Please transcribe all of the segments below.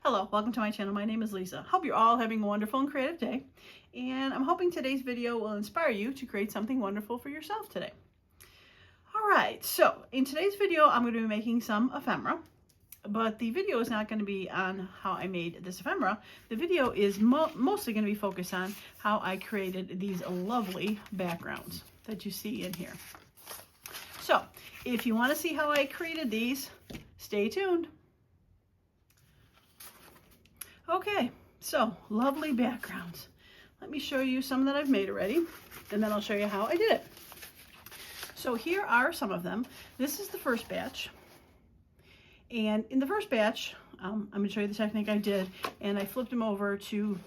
Hello, welcome to my channel. My name is Lisa. Hope you're all having a wonderful and creative day. And I'm hoping today's video will inspire you to create something wonderful for yourself today. All right, so in today's video, I'm going to be making some ephemera. But the video is not going to be on how I made this ephemera. The video is mostly going to be focused on how I created these lovely backgrounds that you see in here. So if you want to see how I created these, stay tuned. Okay, so lovely backgrounds. Let me show you some that I've made already, and then I'll show you how I did it. So here are some of them. This is the first batch. And in the first batch, I'm going to show you the technique I did, and I flipped them over to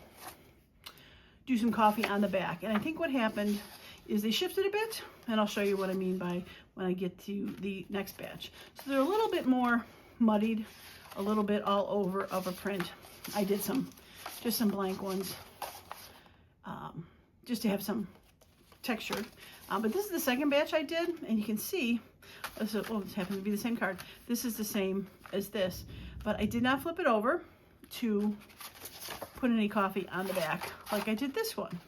do some coffee on the back. And I think what happened is they shifted a bit, and I'll show you what I mean by when I get to the next batch. So they're a little bit more muddied, a little bit all over of a print. I did just some blank ones, just to have some texture. But this is the second batch I did, and you can see, this happens to be the same card. This is the same as this, but I did not flip it over to put any coffee on the back like I did this one.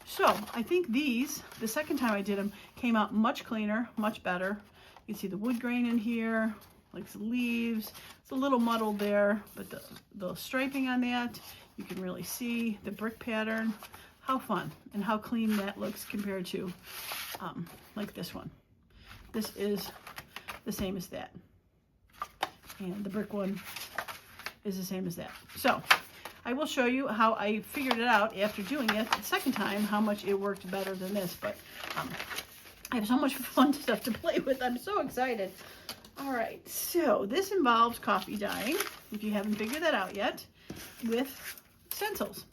So I think these, the second time I did them, came out much cleaner, much better. You can see the wood grain in here, like some leaves. It's a little muddled there, but the striping on that, you can really see the brick pattern. How fun and how clean that looks compared to like this one. This is the same as that. And the brick one is the same as that. So I will show you how I figured it out after doing it the second time, how much it worked better than this. But I have so much fun stuff to play with. I'm so excited. All right, so this involves coffee dyeing, if you haven't figured that out yet, with stencils.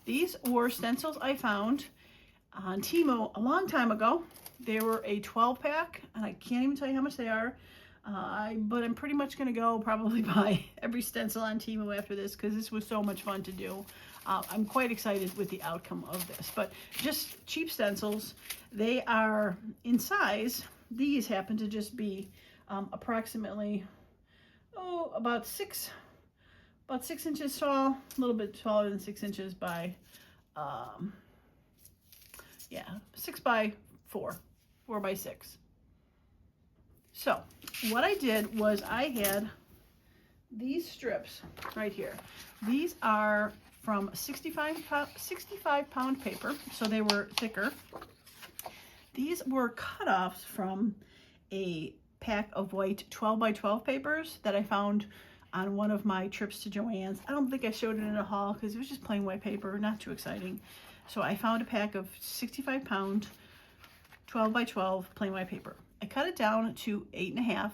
These were stencils I found on Temu a long time ago. They were a 12-pack, and I can't even tell you how much they are, but I'm pretty much going to go probably buy every stencil on Temu after this, because this was so much fun to do. I'm quite excited with the outcome of this, but just cheap stencils. They are in size. These happen to just be approximately about 6 inches tall, a little bit taller than 6 inches by 6 by 4 by 6. So what I did was I had these strips right here. These are from 65 pound paper, so they were thicker. These were cutoffs from a pack of white 12 by 12 papers that I found on one of my trips to Joann's. I don't think I showed it in a haul because it was just plain white paper, not too exciting. So I found a pack of 65 pound 12 by 12 plain white paper. I cut it down to 8.5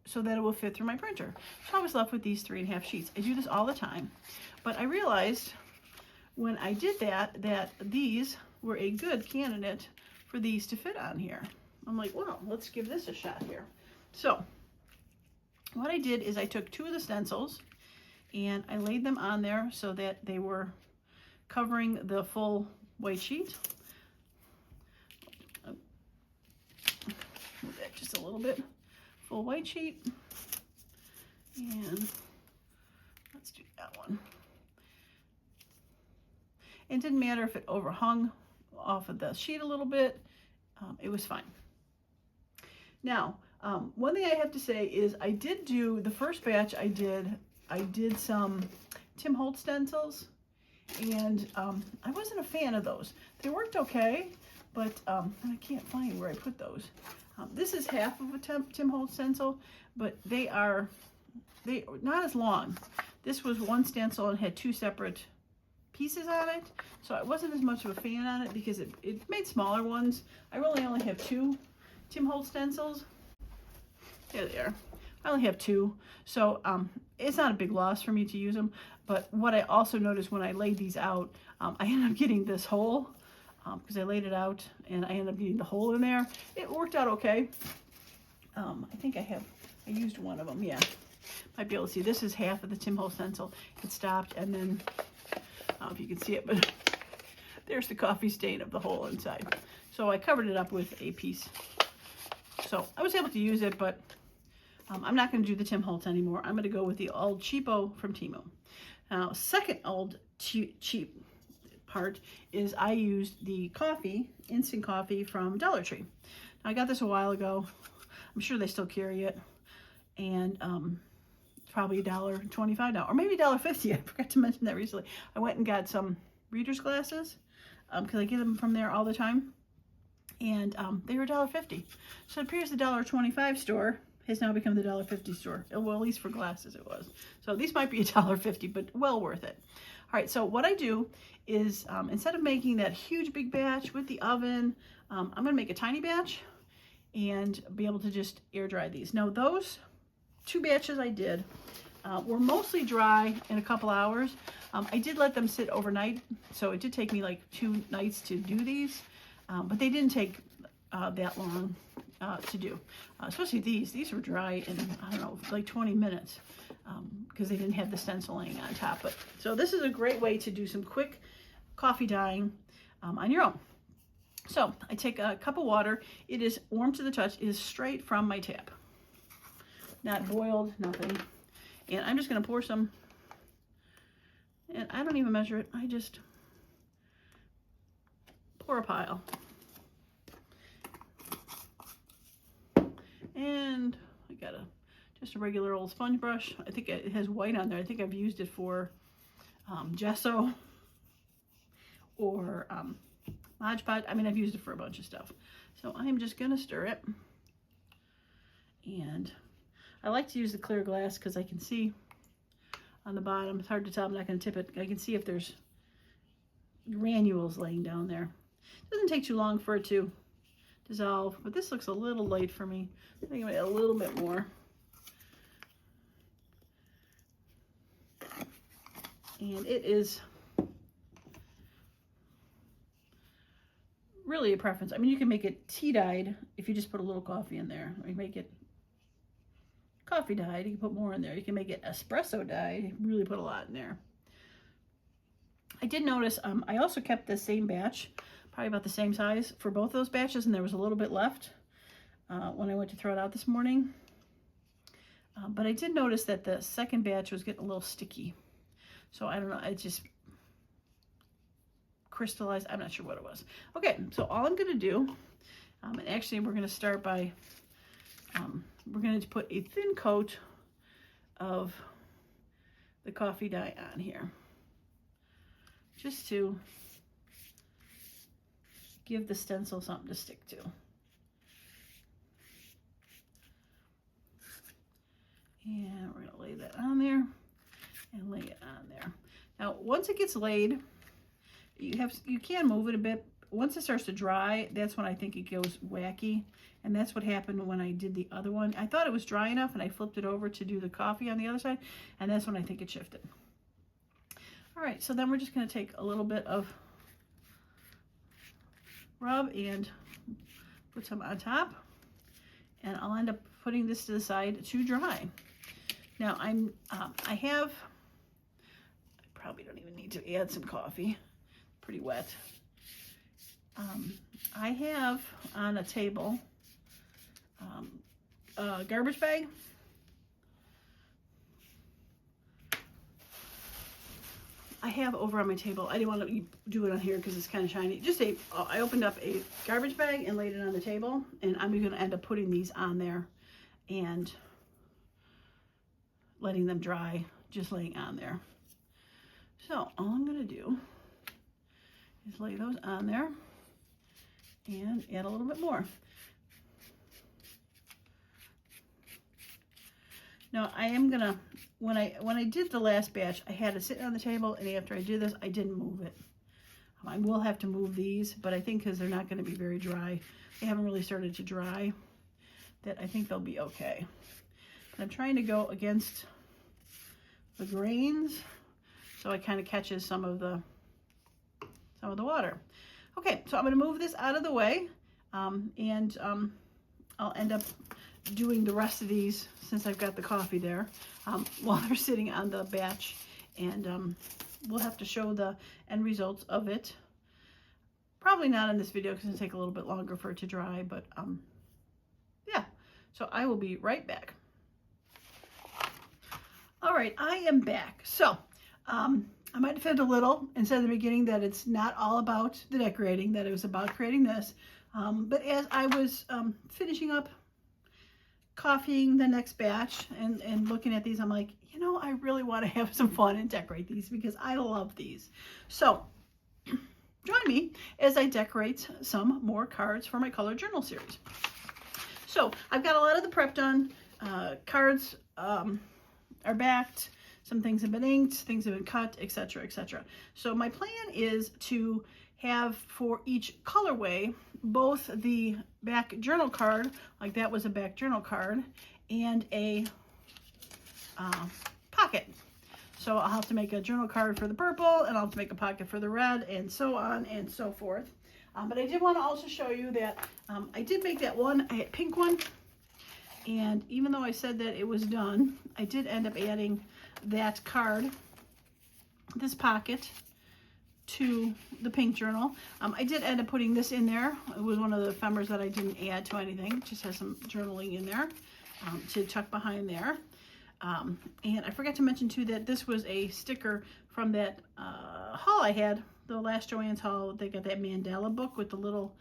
so that it will fit through my printer. So I was left with these 3.5 sheets. I do this all the time, but I realized when I did that these were a good candidate for these to fit on here. I'm like, well, let's give this a shot here. So what I did is I took 2 of the stencils and I laid them on there so that they were covering the full white sheet. Move that just a little bit. Full white sheet. And let's do that one. It didn't matter if it overhung off of the sheet a little bit. It was fine. Now, one thing I have to say is I did do, the first batch I did some Tim Holtz stencils, and I wasn't a fan of those. They worked okay, but I can't find where I put those. This is half of a Tim Holtz stencil, but they are not as long. This was one stencil and had 2 separate pieces on it, so I wasn't as much of a fan on it because it made smaller ones. I really only have 2 Tim Holtz stencils. There they are. I only have 2, so it's not a big loss for me to use them. But what I also noticed when I laid these out, I ended up getting this hole because I laid it out and I ended up getting the hole in there. It worked out okay. I think I used one of them. Yeah, might be able to see. This is half of the Tim Holtz stencil. It stopped, and then I don't know if you can see it, but there's the coffee stain of the hole inside. So I covered it up with a piece. So I was able to use it, but I'm not going to do the Tim Holtz anymore. I'm going to go with the old cheapo from Temu. Now, second old cheap part is I used the coffee, instant coffee from Dollar Tree. Now, I got this a while ago. I'm sure they still carry it. And probably $1.25 now, or maybe $1.50. I forgot to mention that recently. I went and got some reader's glasses because I get them from there all the time. And they were $1.50. So it appears the $1.25 store has now become the $1.50 store. Well, at least for glasses it was. So these might be $1.50, but well worth it. All right, so what I do is instead of making that huge big batch with the oven, I'm gonna make a tiny batch and be able to just air dry these. Now those 2 batches I did were mostly dry in a couple hours. I did let them sit overnight, so it did take me like 2 nights to do these, but they didn't take that long to do. Especially these were dry in, I don't know, like 20 minutes because they didn't have the stenciling on top. But so this is a great way to do some quick coffee dyeing on your own. So I take a cup of water. It is warm to the touch. It is straight from my tap. Not boiled, nothing. And I'm just going to pour some. And I don't even measure it. I just pour a pile. And I got just a regular old sponge brush. I think it has white on there. I think I've used it for gesso or Mod Podge. I mean, I've used it for a bunch of stuff. So I'm just going to stir it. And I like to use the clear glass because I can see on the bottom. It's hard to tell. I'm not going to tip it. I can see if there's granules laying down there. It doesn't take too long for it to dissolve, but this looks a little light for me. I think I'm going to add a little bit more. And it is really a preference. I mean, you can make it tea dyed if you just put a little coffee in there. Or you make it coffee dyed, you can put more in there. You can make it espresso dyed, you really put a lot in there. I did notice, I also kept the same batch, probably about the same size for both those batches, and there was a little bit left when I went to throw it out this morning. But I did notice that the second batch was getting a little sticky. So I don't know, it just crystallized. I'm not sure what it was. Okay, so all I'm going to do, and actually we're going to start by, we're going to put a thin coat of the coffee dye on here, just to give the stencil something to stick to. And we're going to lay that on there and lay it on there. Now, once it gets laid, you can move it a bit. Once it starts to dry, that's when I think it goes wacky. And that's what happened when I did the other one. I thought it was dry enough and I flipped it over to do the coffee on the other side. And that's when I think it shifted. All right, so then we're just going to take a little bit of rub and put some on top. And I'll end up putting this to the side to dry. Now I probably don't even need to add some coffee. Pretty wet. I have on a table a garbage bag. I have over on my table. I didn't want to do it on here because it's kind of shiny. I opened up a garbage bag and laid it on the table, and I'm going to end up putting these on there and letting them dry, just laying on there. So all I'm going to do is lay those on there and add a little bit more. Now I am gonna, when I did the last batch, I had it sitting on the table, and after I did this, I didn't move it. I will have to move these, but I think because they're not going to be very dry, they haven't really started to dry, that I think they'll be okay. But I'm trying to go against the grains, so it kind of catches some of the water. Okay, so I'm going to move this out of the way, and I'll end up doing the rest of these since I've got the coffee there while they're sitting on the batch, and we'll have to show the end results of it. Probably not in this video because it'll take a little bit longer for it to dry, but yeah. So I will be right back. All right, I am back. So I might have said a little and said in the beginning that it's not all about the decorating, that it was about creating this. But as I was finishing up copying the next batch and looking at these, I'm like, you know, I really want to have some fun and decorate these because I love these. So join me as I decorate some more cards for my color journal series. So I've got a lot of the prep done. Cards are backed. Some things have been inked, things have been cut, etc., etc. So my plan is to have for each colorway both the back journal card, like that was a back journal card, and a pocket. So I'll have to make a journal card for the purple, and I'll have to make a pocket for the red, and so on and so forth. But I did want to also show you that I did make that one, I had pink one, and even though I said that it was done, I did end up adding that card, this pocket, to the pink journal. I did end up putting this in there. It was one of the ephemers that I didn't add to anything. It just has some journaling in there to tuck behind there. And I forgot to mention too that this was a sticker from that haul I had, the last Joann's haul. They got that mandala book with the little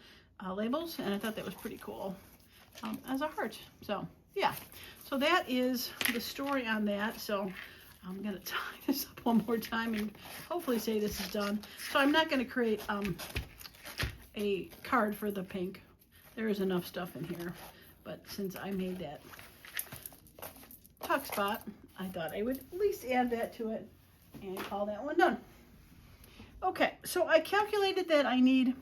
labels, and I thought that was pretty cool as a heart. So yeah, so that is the story on that. So I'm gonna tie this up one more time and hopefully say this is done. So I'm not gonna create a card for the pink. There is enough stuff in here, but since I made that tuck spot, I thought I would at least add that to it and call that one done. Okay, so I calculated that I need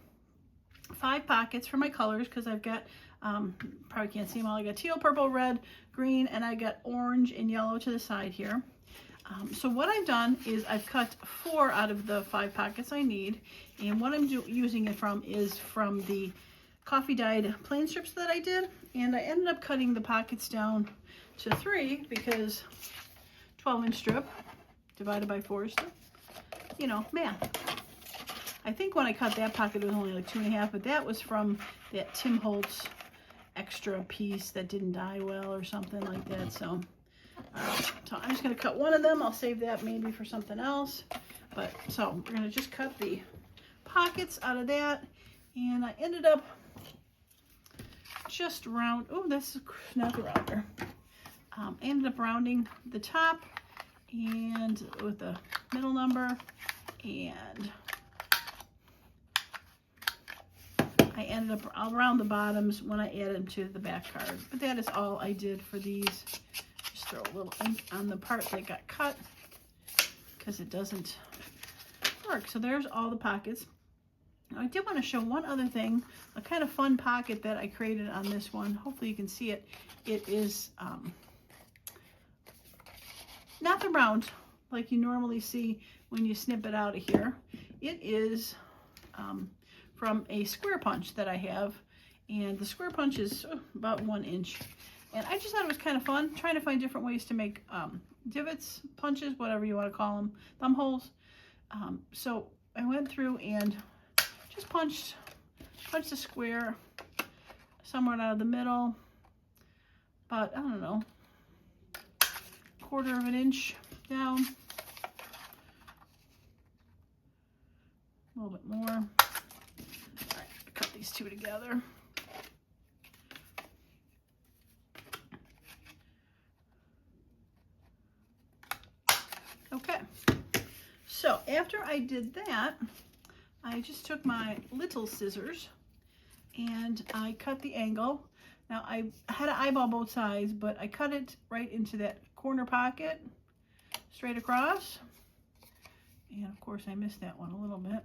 5 pockets for my colors because I've got, probably can't see them all, I got teal, purple, red, green, and I got orange and yellow to the side here. So what I've done is I've cut 4 out of the 5 pockets I need, and what I'm using it from is from the coffee dyed plain strips that I did, and I ended up cutting the pockets down to 3 because 12-inch strip divided by 4 is, you know, math. I think when I cut that pocket it was only like 2.5, but that was from that Tim Holtz extra piece that didn't dye well or something like that. So so I'm just going to cut one of them. I'll save that maybe for something else. But so we're going to just cut the pockets out of that, and I ended up just round. Oh, that's not the rounder. I ended up rounding the top and with the middle number, and I ended up, I'll round the bottoms when I add them to the back card. But that is all I did for these. Just throw a little ink on the part that got cut because it doesn't work. So there's all the pockets. Now, I did want to show one other thing, a kind of fun pocket that I created on this one. Hopefully you can see it. It is not the round like you normally see when you snip it out of here. It is from a square punch that I have, and the square punch is about 1 inch. And I just thought it was kind of fun, trying to find different ways to make divots, punches, whatever you want to call them, thumb holes. So I went through and just punched a square somewhere out of the middle, about, I don't know, 1/4 of an inch down, a little bit more. All right, cut these 2 together. Okay, so after I did that, I just took my little scissors and I cut the angle. Now I had to eyeball both sides, but I cut it right into that corner pocket, straight across. And of course I missed that one a little bit.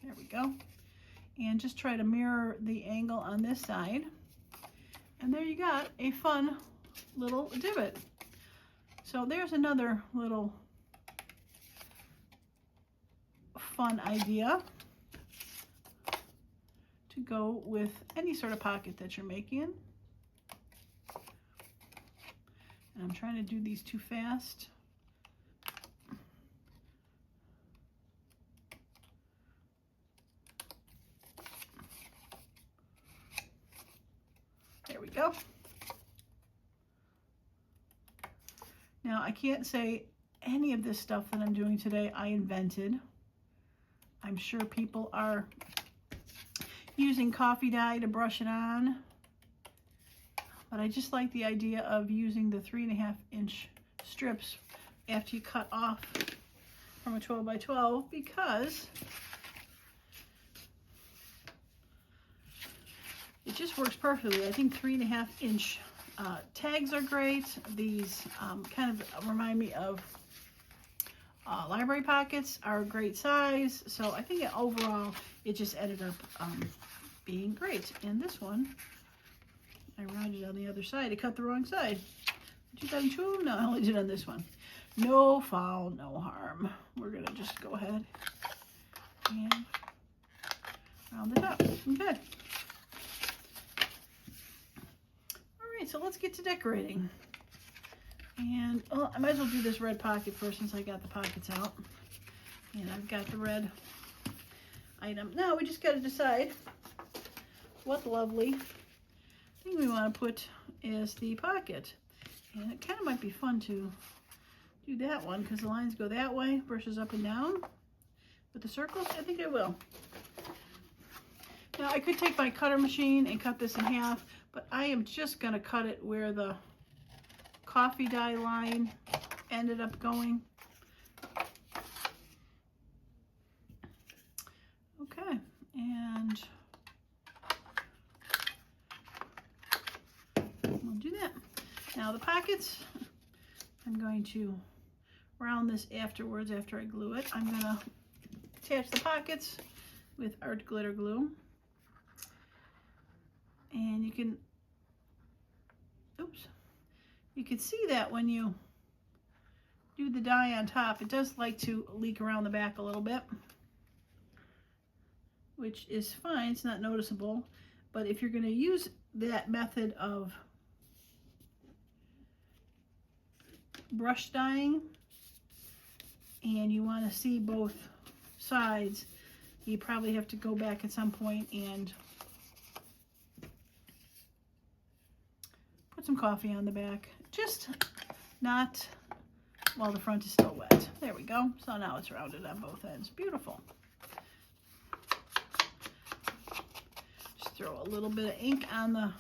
There we go. And just try to mirror the angle on this side. And there you got a fun little divot. So there's another little fun idea to go with any sort of pocket that you're making. And I'm trying to do these too fast. There we go. Now Now, I can't say any of this stuff that I'm doing today I invented. I'm sure people are using coffee dye to brush it on, but I just like the idea of using the 3.5-inch strips after you cut off from a 12 by 12 because it just works perfectly. I think 3.5-inch tags are great. These kind of remind me of library pockets, are a great size. So I think overall it just ended up being great. And this one, I rounded on the other side. I cut the wrong side. Did you do that in two of them? No, I only did on this one. No foul, no harm. We're going to just go ahead and round it up. Okay. Alright, so let's get to decorating. And I might as well do this red pocket first since I got the pockets out. And I've got the red item. Now we just got to decide what lovely thing we want to put as the pocket. And it kind of might be fun to do that one because the lines go that way versus up and down. With the circles, I think I will. Now I could take my cutter machine and cut this in half, but I am just going to cut it where the coffee dye line ended up going. Okay, and we'll do that. Now the pockets, I'm going to round this afterwards after I glue it. I'm going to attach the pockets with art glitter glue. And you can, you can see that when you do the dye on top, it does like to leak around the back a little bit, which is fine, it's not noticeable. But if you're going to use that method of brush dyeing and you want to see both sides, you probably have to go back at some point and put some coffee on the back. Just not while the front is still wet. There we go. So now it's rounded on both ends. Beautiful. Just throw a little bit of ink on the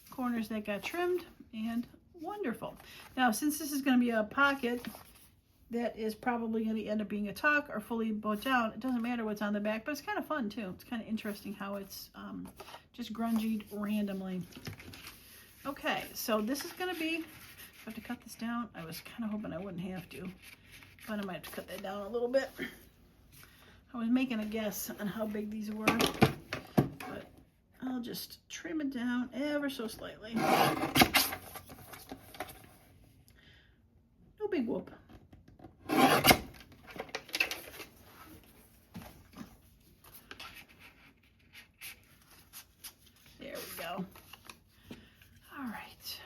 corners that got trimmed, and wonderful. Now, since this is going to be a pocket that is probably going to end up being a tuck or fully bowed down, it doesn't matter what's on the back, but it's kind of fun too. It's kind of interesting how it's just grungied randomly. Okay, so this is going to be, I have to cut this down. I was kind of hoping I wouldn't have to, but I might have to cut that down a little bit. I was making a guess on how big these were, but I'll just trim it down ever so slightly. No big whoop. There we go. All right.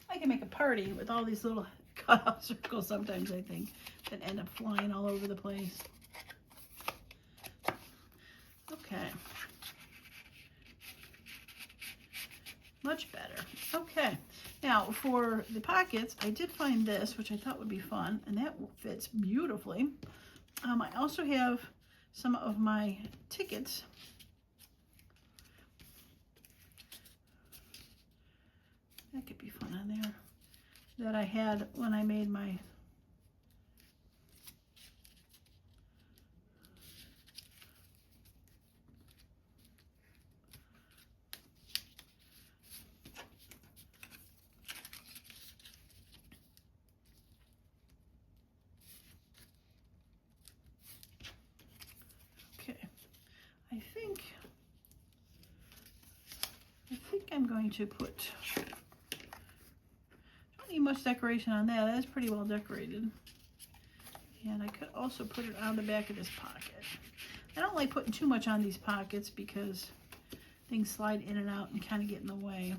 I can make a party with all these little cutout circles sometimes, I think, that end up flying all over the place. Okay. Much better. Okay. Now, for the pockets, I did find this, which I thought would be fun, and that fits beautifully. I also have some of my tickets. That could be fun on there. That I had when I made my I'm going to put, don't need much decoration on that. That's pretty well decorated. And I could also put it on the back of this pocket. I don't like putting too much on these pockets because things slide in and out and kind of get in the way.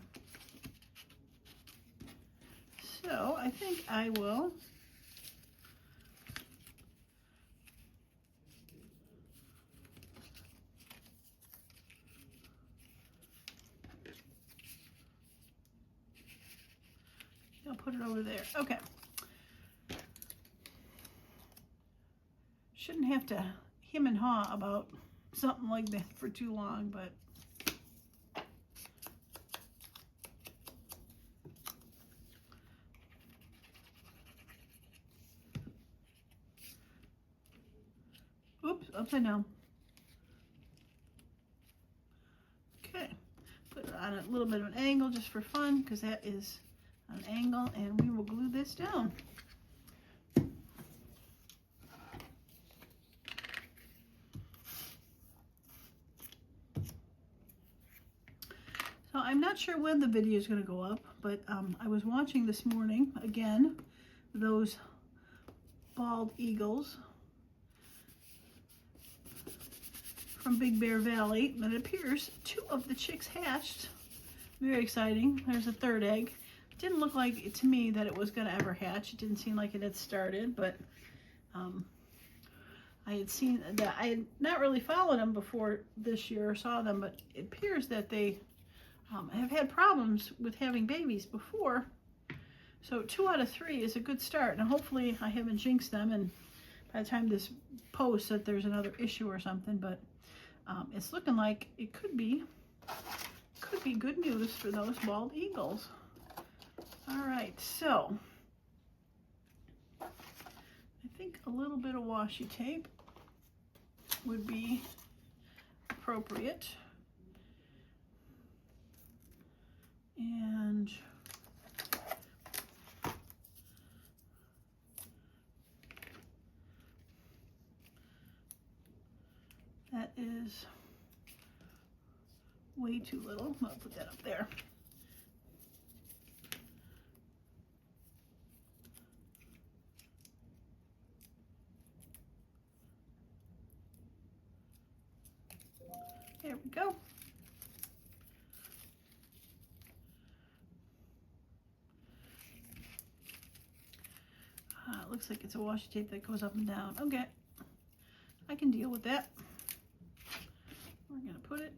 So I think I will put it over there. Okay. Shouldn't have to hem and haw about something like that for too long, but oops, upside down. Okay, put it on a little bit of an angle just for fun, because that is an angle, and we will glue this down. So I'm not sure when the video is going to go up, but I was watching this morning, again, those bald eagles from Big Bear Valley, and it appears 2 of the chicks hatched. Very exciting. There's a 3rd egg. It didn't look like, to me, that it was going to ever hatch. It didn't seem like it had started, but I had seen that. I had not really followed them before this year or saw them, but it appears that they have had problems with having babies before. So 2 out of 3 is a good start. Now hopefully I haven't jinxed them, and by the time this posts that there's another issue or something, but it's looking like it could be good news for those bald eagles. All right, so I think a little bit of washi tape would be appropriate. And that is way too little. I'll put that up there. There we go. It looks like it's a washi tape that goes up and down. Okay, I can deal with that. We're going to put it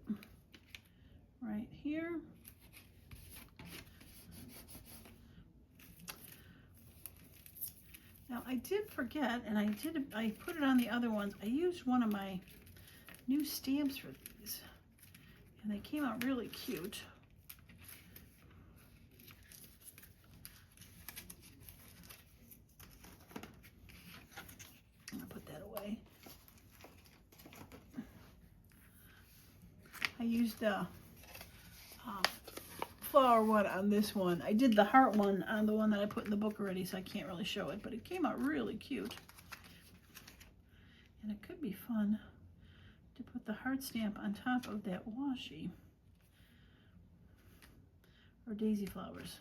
right here. Now I did forget, and I put it on the other ones. I used one of my new stamps for these, and they came out really cute. I'm gonna put that away. I used the flower one on this one. I did the heart one on the one that I put in the book already, so I can't really show it, but it came out really cute. And it could be fun to put the heart stamp on top of that washi, or daisy flowers.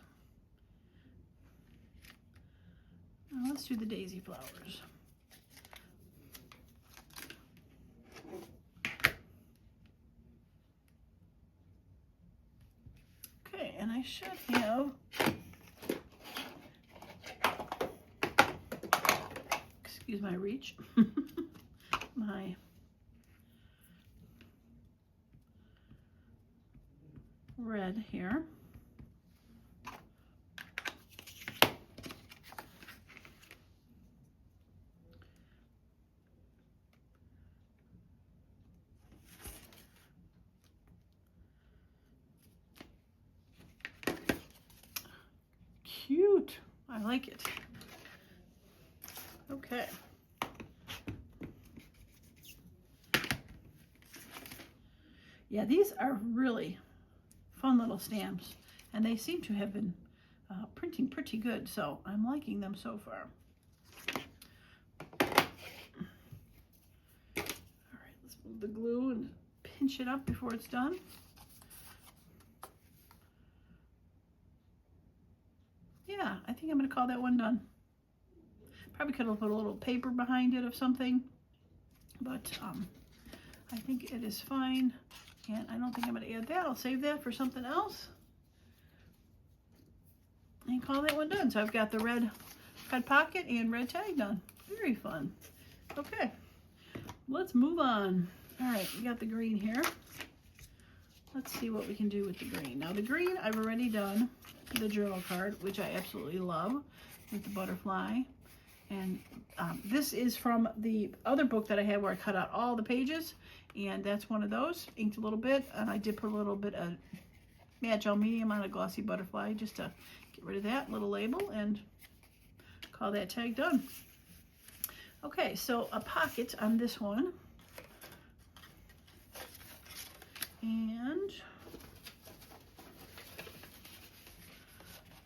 Now let's do the daisy flowers. Okay, and I should have, excuse my reach, my red here. Cute. I like it. Okay. Yeah, these are really fun little stamps, and they seem to have been printing pretty good, so I'm liking them so far. All right, let's move the glue and pinch it up before it's done. Yeah, I think I'm going to call that one done. Probably could have put a little paper behind it of something, but I think it is fine, and I don't think I'm going to add that. I'll save that for something else and call that one done. So I've got the red pocket and red tag done. Very fun. Okay, let's move on. All right, we got the green here. Let's see what we can do with the green. Now the green I've already done the journal card, which I absolutely love, with the butterfly. And this is from the other book that I had where I cut out all the pages, and that's one of those. Inked a little bit, and I did put a little bit of matte gel medium on a glossy butterfly just to get rid of that little label and call that tag done. Okay, so a pocket on this one. And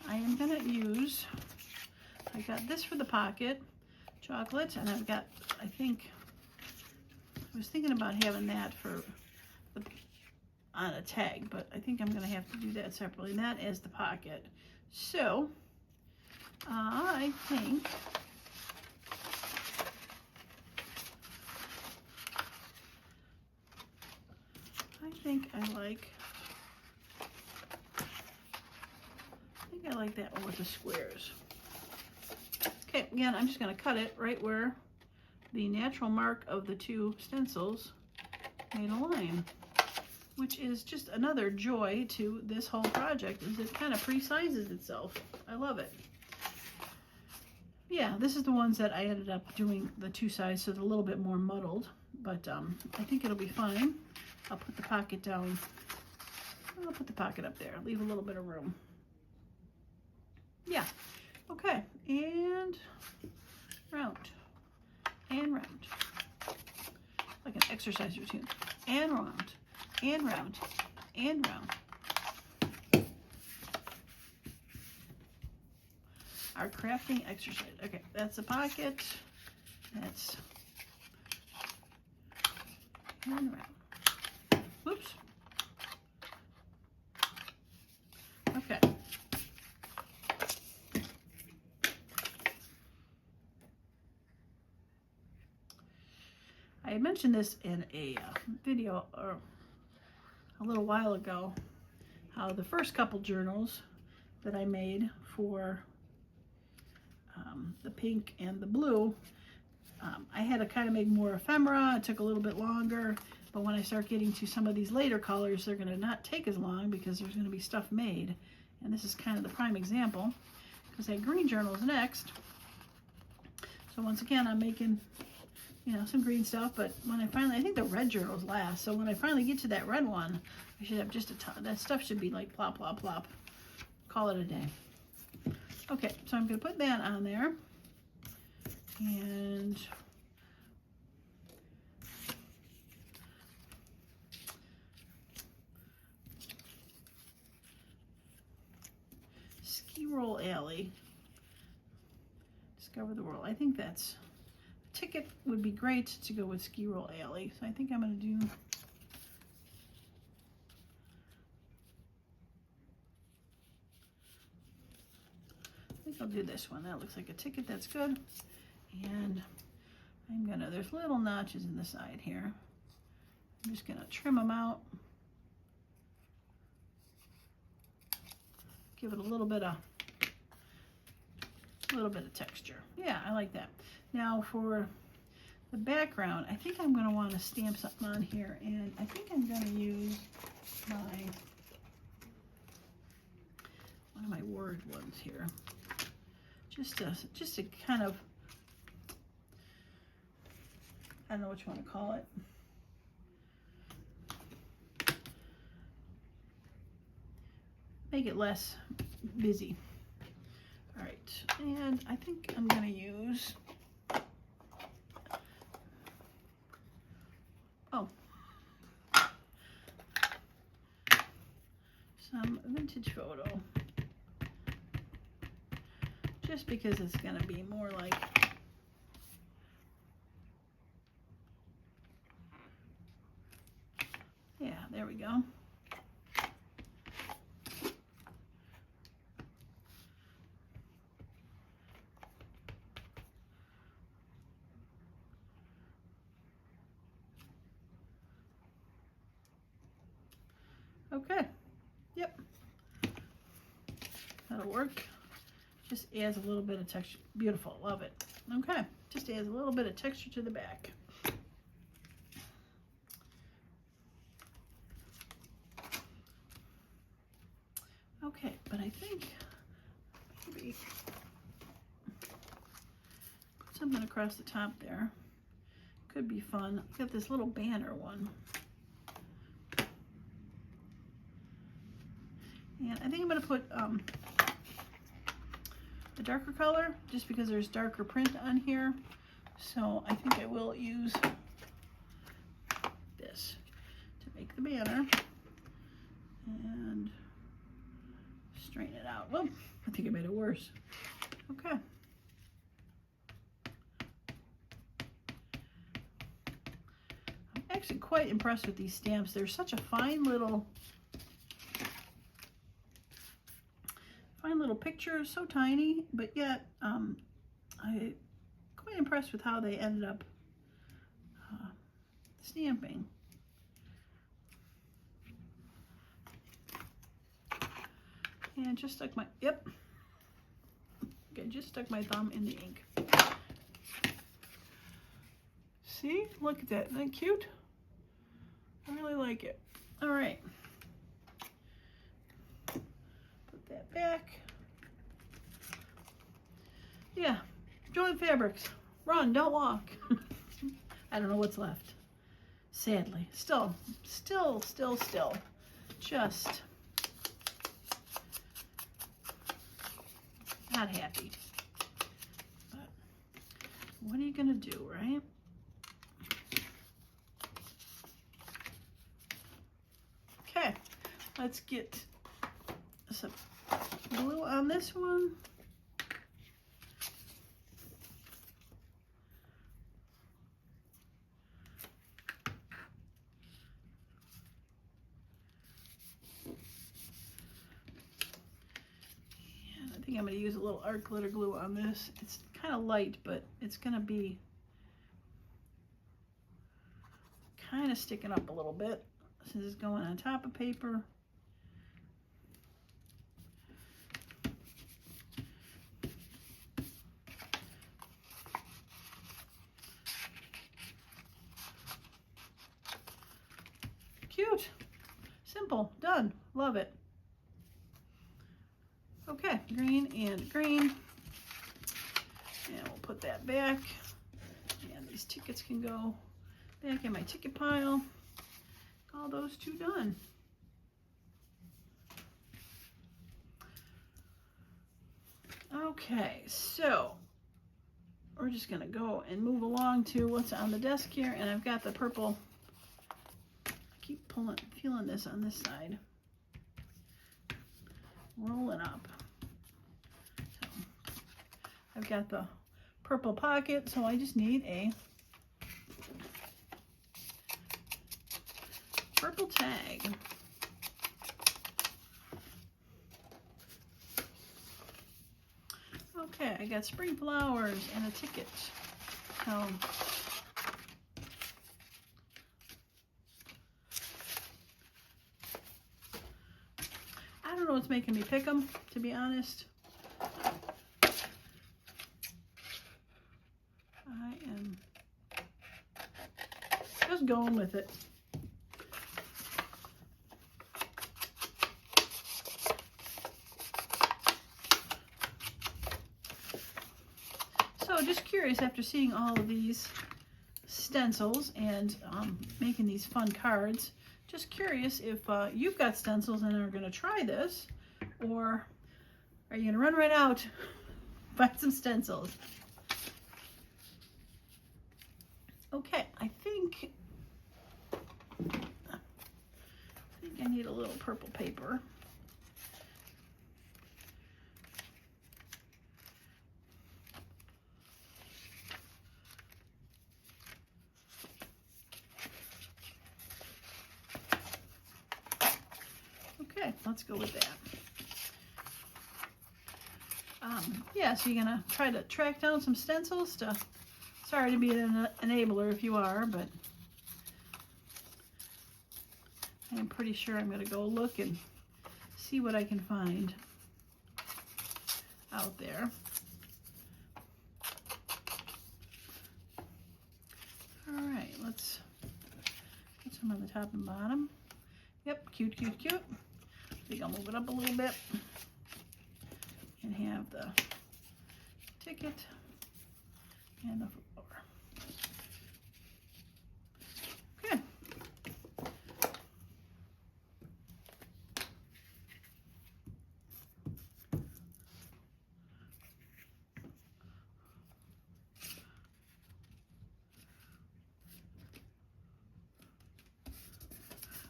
I am going to use, I got this for the pocket, chocolate, and I've got, I was thinking about having that for on a tag, but I think I'm going to have to do that separately, and that is the pocket. So, I think I like that one with the squares. Okay, again, I'm just going to cut it right where the natural mark of the two stencils made a line, which is just another joy to this whole project, is it kind of pre-sizes itself. I love it. Yeah, this is the ones that I ended up doing the two sides, so they're a little bit more muddled, but I think it'll be fine. I'll put the pocket down. I'll put the pocket up there, leave a little bit of room. Yeah, okay, and round, and round, like an exercise routine, and round, and round, and round. Our crafting exercise. Okay, that's the pocket, that's, and round. Whoops. Okay. I mentioned this in a video a little while ago, how the first couple journals that I made for the pink and the blue, I had to kind of make more ephemera. It took a little bit longer, but when I start getting to some of these later colors, they're going to not take as long because there's going to be stuff made. And this is kind of the prime example, because that green journal is next. So once again, I'm making, you know, some green stuff, but when I finally, I think the red journal's last, so when I finally get to that red one, I should have just a ton. That stuff should be like plop, plop, plop. Call it a day. Okay, so I'm going to put that on there. And Ski Roll Alley. Discover the World. I think that's, ticket would be great to go with Ski Roll Alley. So I think I'm going to do, I think I'll do this one. That looks like a ticket. That's good. And I'm gonna, there's little notches in the side here. I'm just gonna trim them out. Give it a little bit of texture. Yeah, I like that. Now for the background, I think I'm gonna want to stamp something on here, and I think I'm gonna use one of my word ones here, just to kind of, I don't know what you want to call it. Make it less busy. All right, and I think I'm going to use, some vintage photo, just because it's going to be more like, yeah, there we go. Okay, yep, that'll work. Just adds a little bit of texture. Beautiful, love it. Okay, just adds a little bit of texture to the back. Okay, but I think maybe put something across the top there. Could be fun. I've got this little banner one. And I think I'm going to put a darker color just because there's darker print on here. So I think I will use this to make the banner and straighten it out. Well, I think I made it worse. Okay. I'm actually quite impressed with these stamps. They're such a fine little picture, so tiny, but yet I'm quite impressed with how they ended up stamping. And just stuck my, yep. Okay, just stuck my thumb in the ink. See, look at that, isn't that cute? I really like it. All right. Put that back. Yeah, join fabrics. Run, don't walk. I don't know what's left. Sadly, still, just not happy. But what are you gonna do, right? Okay, let's get some glue on this one. I'm going to use a little art glitter glue on this. It's kind of light, but it's going to be kind of sticking up a little bit. This is going on top of paper. Cute, simple, done, love it. Okay, green and green, and we'll put that back, and these tickets can go back in my ticket pile. All those two done. Okay, so we're just gonna go and move along to what's on the desk here, and I've got the purple. I keep feeling this on this side, rolling up. I've got the purple pocket, so I just need a purple tag. Okay, I got spring flowers and a ticket. So I don't know what's making me pick them, to be honest. I am just going with it. So just curious, after seeing all of these stencils and making these fun cards, just curious if you've got stencils and are going to try this, or are you going to run right out, buy some stencils? Okay, I think I need a little purple paper. Okay, let's go with that. Yeah, so you're gonna try to track down some stencils to, sorry to be an enabler if you are, but I'm pretty sure I'm gonna go look and see what I can find out there. All right, let's put some on the top and bottom. Yep, cute, cute, cute. think I'll move it up a little bit and have the ticket and the flower. Okay.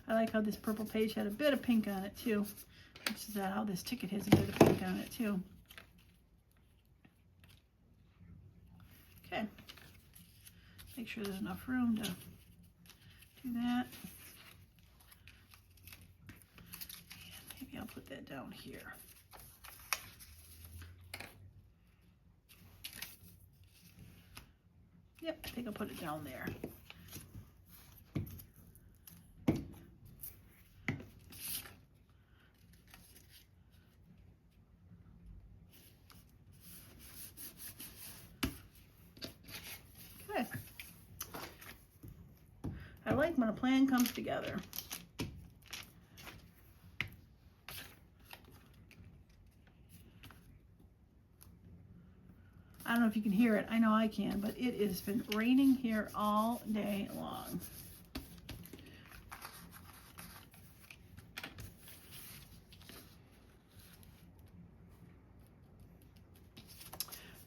I like how this purple page had a bit of pink on it too. Which is how this ticket has a bit of pink on it too. Okay. Make sure there's enough room to do that. And maybe I'll put that down here. Yep, I think I'll put it down there. Okay. I like when a plan comes together. I don't know if you can hear it. I know I can, but it has been raining here all day long.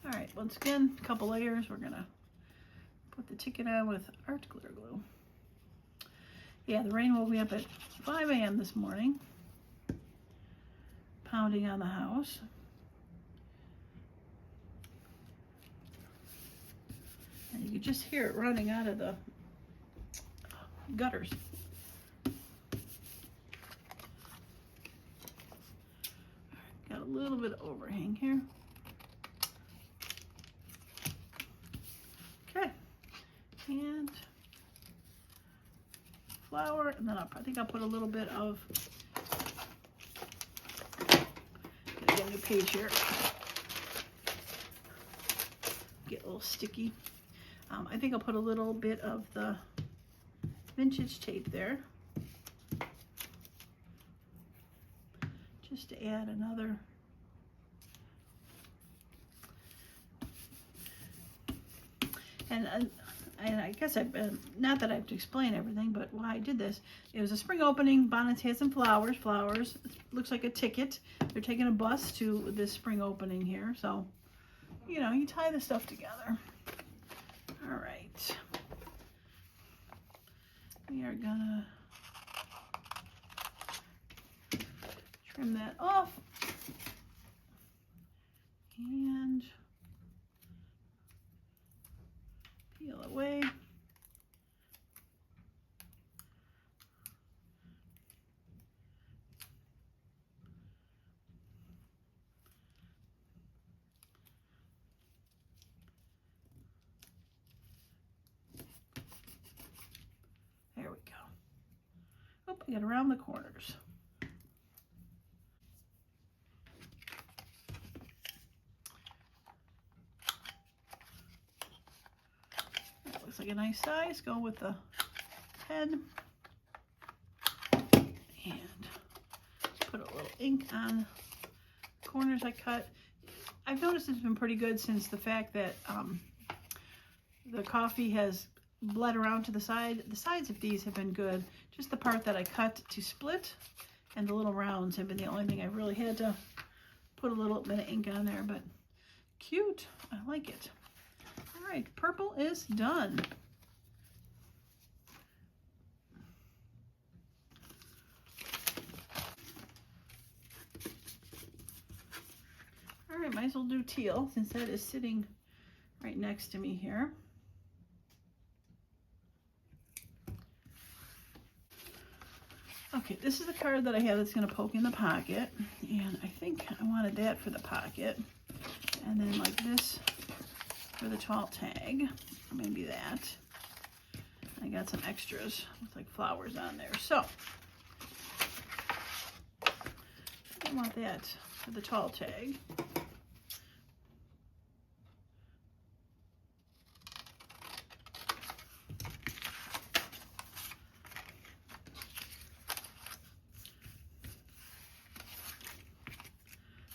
All right, once again, a couple layers. We're gonna put the ticket on with art glitter glue. Yeah, the rain woke me up at 5 a.m. this morning, pounding on the house. And you could just hear it running out of the gutters. Got a little bit of overhang here. Okay, and flower, and then I think I'll put a little bit of, get a new page here, get a little sticky. I think I'll put a little bit of the vintage tape there, just to add another. And I guess I've been, not that I have to explain everything, but why I did this. It was a spring opening. Bonnets had some flowers. Flowers looks like a ticket. They're taking a bus to this spring opening here. So, you know, you tie the stuff together. All right. We are gonna trim that off and peel away. There we go. Oh, I got around the corners. That looks like a nice size. Go with the head. And put a little ink on the corners I cut. I've noticed it's been pretty good since the fact that the coffee has bled around to the side. The sides of these have been good. Just the part that I cut to split and the little rounds have been the only thing I really had to put a little bit of ink on there, but cute. I like it. All right, purple is done. All right, might as well do teal since that is sitting right next to me here. Okay, this is the card that I have that's going to poke in the pocket, and I think I wanted that for the pocket, and then like this for the 12 tag, maybe that. I got some extras with like flowers on there, so I want that for the 12 tag.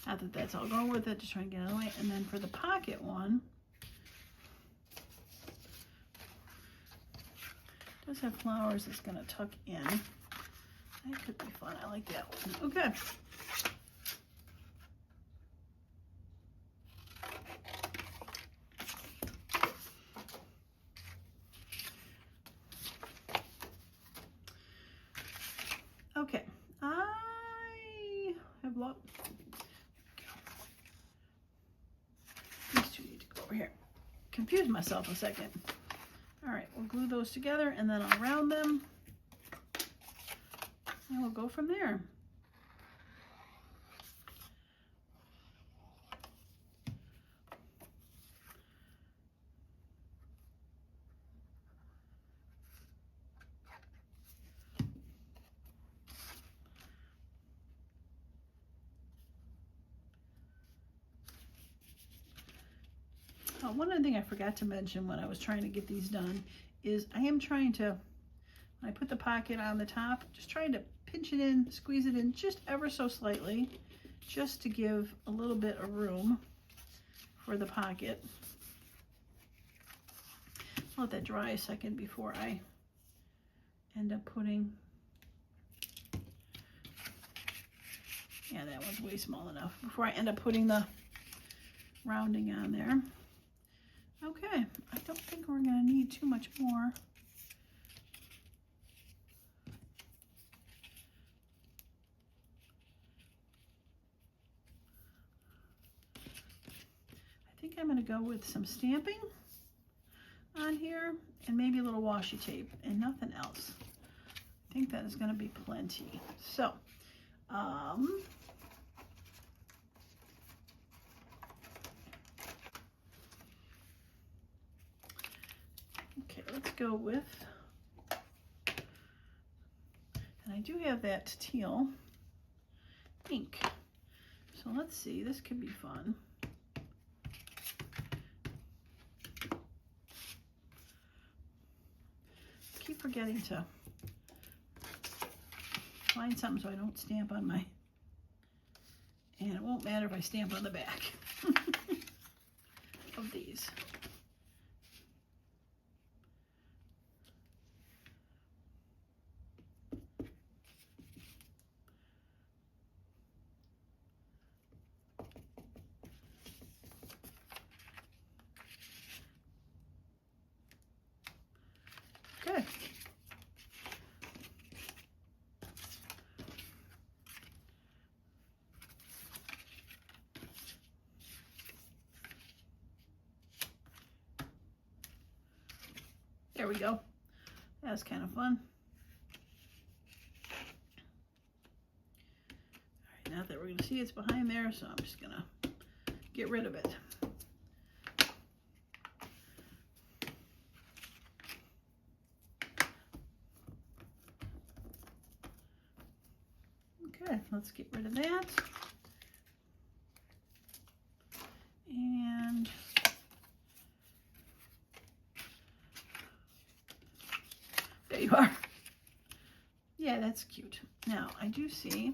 Not that that's all going with it, just trying to get it away. And then for the pocket one, it does have flowers that's going to tuck in. That could be fun. I like that one. Okay. Okay. I have lots. These two need to go over here. Confused myself a second. All right, we'll glue those together and then I'll round them. And we'll go from there. One other thing I forgot to mention when I was trying to get these done is I am trying to, when I put the pocket on the top, just trying to pinch it in, squeeze it in just ever so slightly, just to give a little bit of room for the pocket. I'll let that dry a second before I end up putting, yeah, that one's way small enough, before I end up putting the rounding on there. Okay, I don't think we're going to need too much more. I think I'm going to go with some stamping on here and maybe a little washi tape and nothing else. I think that is going to be plenty. So, okay, let's go with, and I do have that teal ink. So let's see, this could be fun. Keep forgetting to find something so I don't stamp on my, and it won't matter if I stamp on the back of these. Okay. There we go. That's kind of fun. All right, now that we're going to see it's behind there, so I'm just going to get rid of it. Okay, let's get rid of that. And there you are. Yeah, that's cute. Now, I do see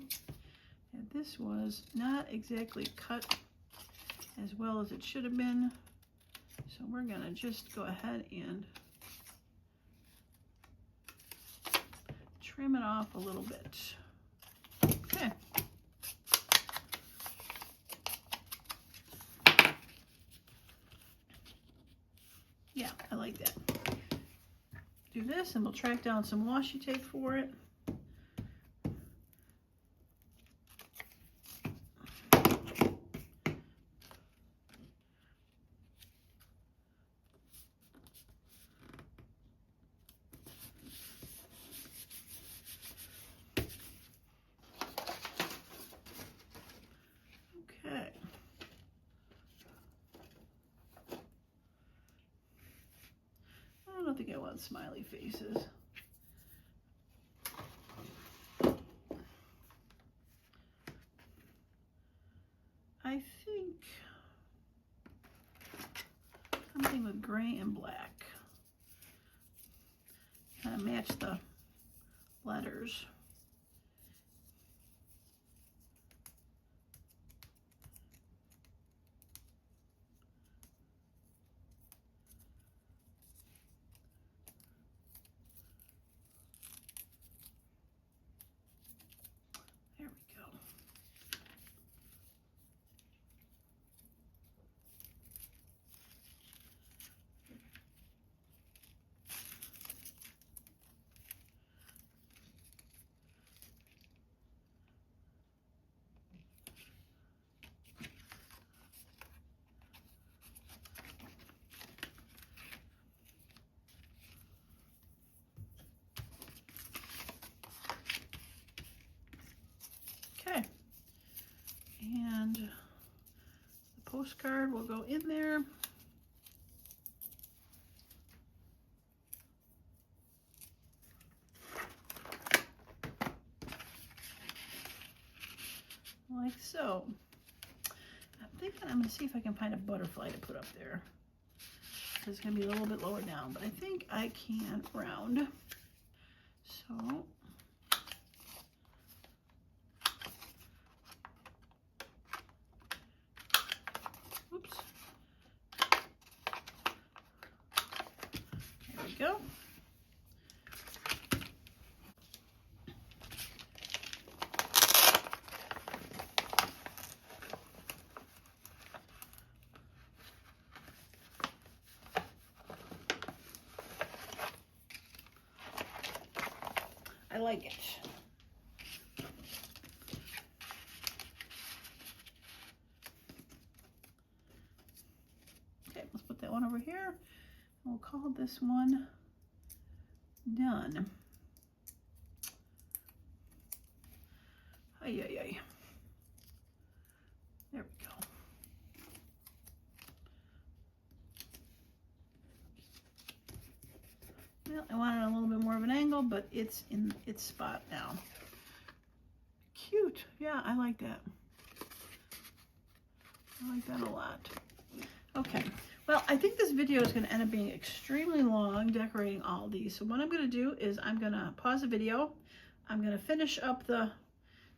that this was not exactly cut as well as it should have been. So we're going to just go ahead and trim it off a little bit. Okay. Yeah, I like that. Do this and we'll track down some washi tape for it. Okay. I don't think I want smiley faces. I think something with gray and black. Kind of match the letters. postcard will go in there. Like so. I'm thinking I'm going to see if I can find a butterfly to put up there. It's going to be a little bit lower down, but I think I can round. So, oops. There we go. I like it. Okay, let's put that one over here. We'll call this one done. Ay, ay, ay. There we go. Well, I wanted a little bit more of an angle, but it's in its spot now. Cute. Yeah, I like that. I like that a lot. Okay. Well, I think this video is going to end up being extremely long decorating all these. So what I'm going to do is I'm going to pause the video. I'm going to finish up the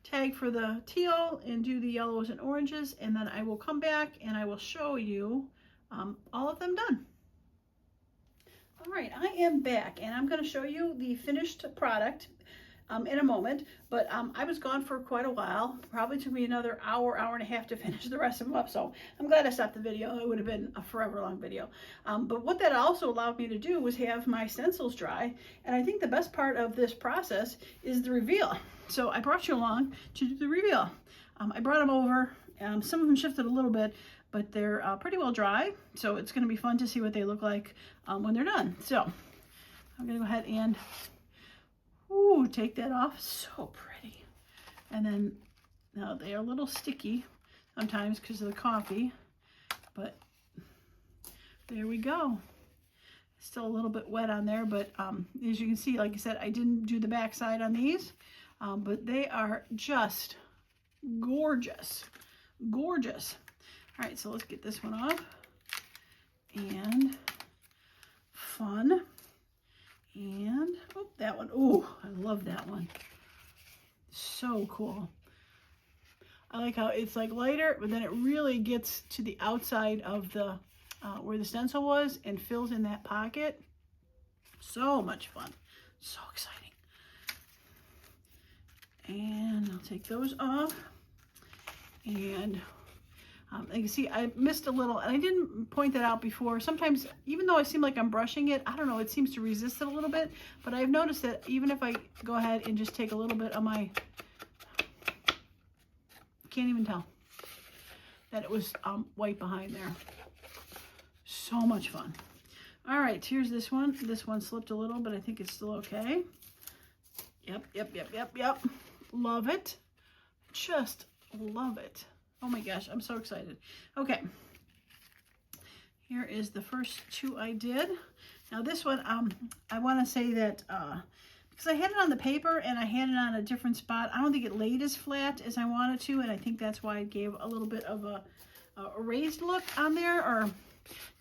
tag for the teal and do the yellows and oranges, and then I will come back and I will show you all of them done. All right, I am back and I'm going to show you the finished product in a moment, but I was gone for quite a while. Probably took me another hour, hour and a half to finish the rest of them up, so I'm glad I stopped the video. It would have been a forever long video. But what that also allowed me to do was have my stencils dry, and I think the best part of this process is the reveal. So I brought you along to do the reveal. I brought them over. Some of them shifted a little bit, but they're pretty well dry, so it's going to be fun to see what they look like when they're done. So I'm going to go ahead and take that off. So pretty. And then now they are a little sticky sometimes because of the coffee, but there we go. Still a little bit wet on there, but as you can see, like I said, I didn't do the back side on these, but they are just gorgeous. Gorgeous. All right, so let's get this one off. And fun. And that one. Oh, I love that one. So cool. I like how it's like lighter, but then it really gets to the outside of the where the stencil was and fills in that pocket. So much fun. So exciting. And I'll take those off. And you can see I missed a little, and I didn't point that out before. Sometimes, even though I seem like I'm brushing it, I don't know, it seems to resist it a little bit. But I've noticed that even if I go ahead and just take a little bit of my, can't even tell that it was white behind there. So much fun. All right, here's this one. This one slipped a little, but I think it's still okay. Yep. Love it. Just love it. Oh my gosh, I'm so excited. Okay, here is the first two I did. Now this one, I want to say that because I had it on the paper and I had it on a different spot, I don't think it laid as flat as I wanted to, and I think that's why it gave a little bit of a raised look on there, or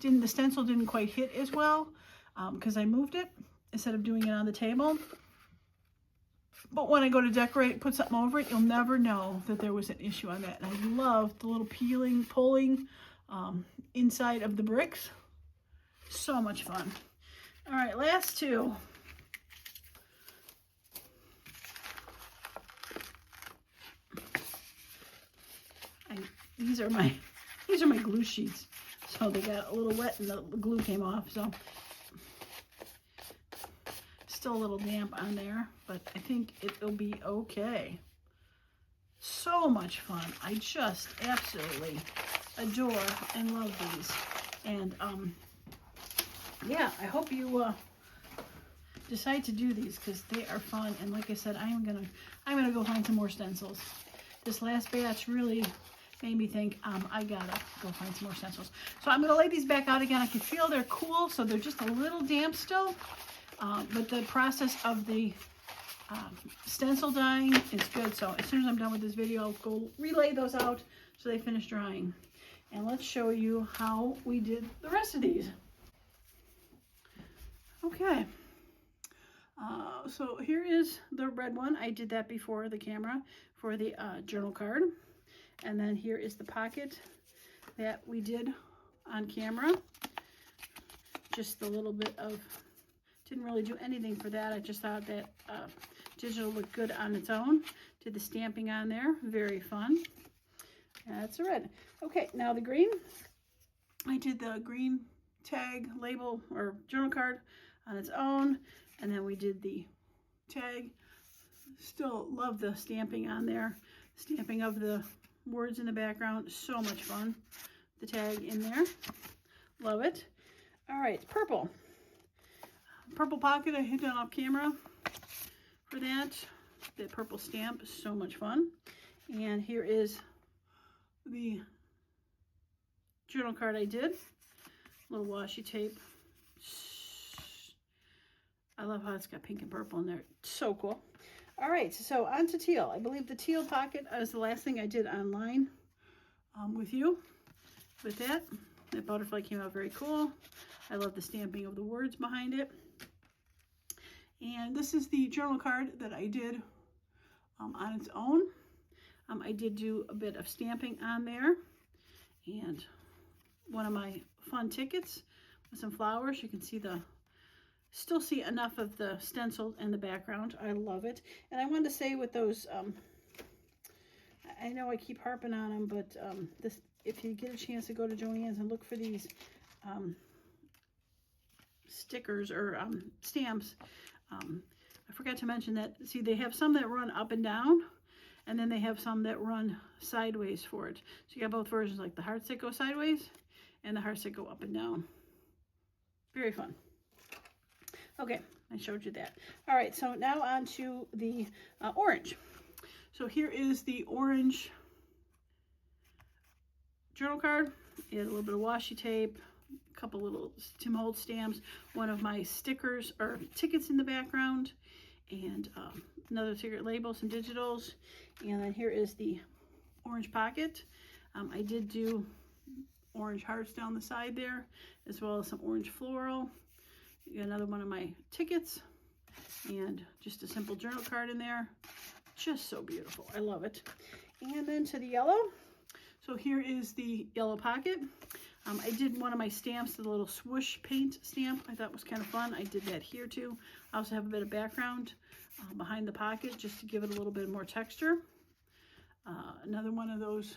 the stencil didn't quite hit as well because I moved it instead of doing it on the table. But when I go to decorate, put something over it, you'll never know that there was an issue on that. And I love the little pulling inside of the bricks. So much fun. All right, last two. These are my glue sheets. So they got a little wet and the glue came off. So still a little damp on there, but I think it'll be okay. So much fun. I just absolutely adore and love these. And yeah, I hope you decide to do these because they are fun. And like I said, I'm gonna go find some more stencils. This last batch really made me think I gotta go find some more stencils. So I'm gonna lay these back out again. I can feel they're cool, so they're just a little damp still. But the process of the stencil dyeing is good. So as soon as I'm done with this video, I'll go relay those out so they finish drying. And let's show you how we did the rest of these. Okay. So here is the red one. I did that before the camera for the journal card. And then here is the pocket that we did on camera. Just a little bit of, didn't really do anything for that. I just thought that digital looked good on its own. Did the stamping on there, very fun. That's the red. Okay, now the green. I did the green tag label or journal card on its own. And then we did the tag. Still love the stamping on there. Stamping of the words in the background. So much fun. The tag in there. Love it. All right, purple. Purple pocket, I hit on off camera for that. That purple stamp, so much fun. And here is the journal card I did. Little washi tape. I love how it's got pink and purple in there. So cool. All right, so on to teal. I believe the teal pocket is the last thing I did online with you. With that butterfly came out very cool. I love the stamping of the words behind it. And this is the journal card that I did on its own. I did do a bit of stamping on there. And one of my fun tickets with some flowers. You can see still see enough of the stencil in the background. I love it. And I wanted to say with those, I know I keep harping on them, but if you get a chance to go to Joann's and look for these stickers or stamps, I forgot to mention that, see, they have some that run up and down, and then they have some that run sideways for it. So you got both versions, like the hearts that go sideways and the hearts that go up and down. Very fun. Okay, I showed you that. All right, so now on to the orange. So here is the orange journal card. It had a little bit of washi tape, a couple little Tim Holtz stamps, one of my stickers or tickets in the background, and another ticket label, some digitals. And then here is the orange pocket. I did do orange hearts down the side there, as well as some orange floral. You got another one of my tickets and just a simple journal card in there. Just so beautiful. I love it. And then to the yellow. So here is the yellow pocket. I did one of my stamps, the little swoosh paint stamp. I thought was kind of fun. I did that here too. I also have a bit of background behind the pocket just to give it a little bit more texture. Another one of those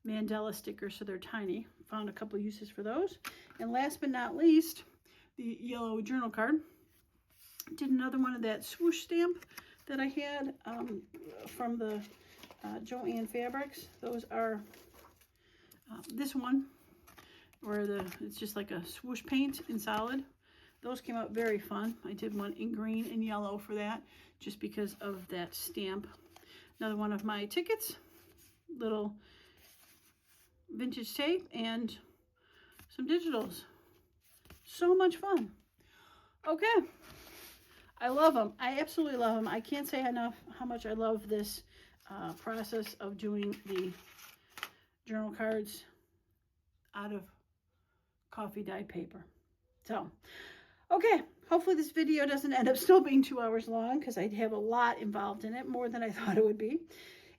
Mandela stickers, so they're tiny. Found a couple uses for those. And last but not least, the yellow journal card. Did another one of that swoosh stamp that I had from the Joann Fabrics. Those are this one, where it's just like a swoosh paint in solid. Those came out very fun. I did one in green and yellow for that, just because of that stamp. Another one of my tickets, little vintage tape and some digitals. So much fun. Okay, I love them. I absolutely love them. I can't say enough how much I love this process of doing the journal cards out of coffee dyed paper. So, okay, hopefully this video doesn't end up still being 2 hours long, because I have a lot involved in it, more than I thought it would be.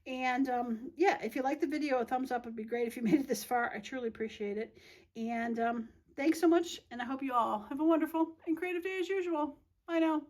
And yeah, if you like the video, a thumbs up would be great. If you made it this far, I truly appreciate it. And thanks so much, and I hope you all have a wonderful and creative day as usual. Bye now.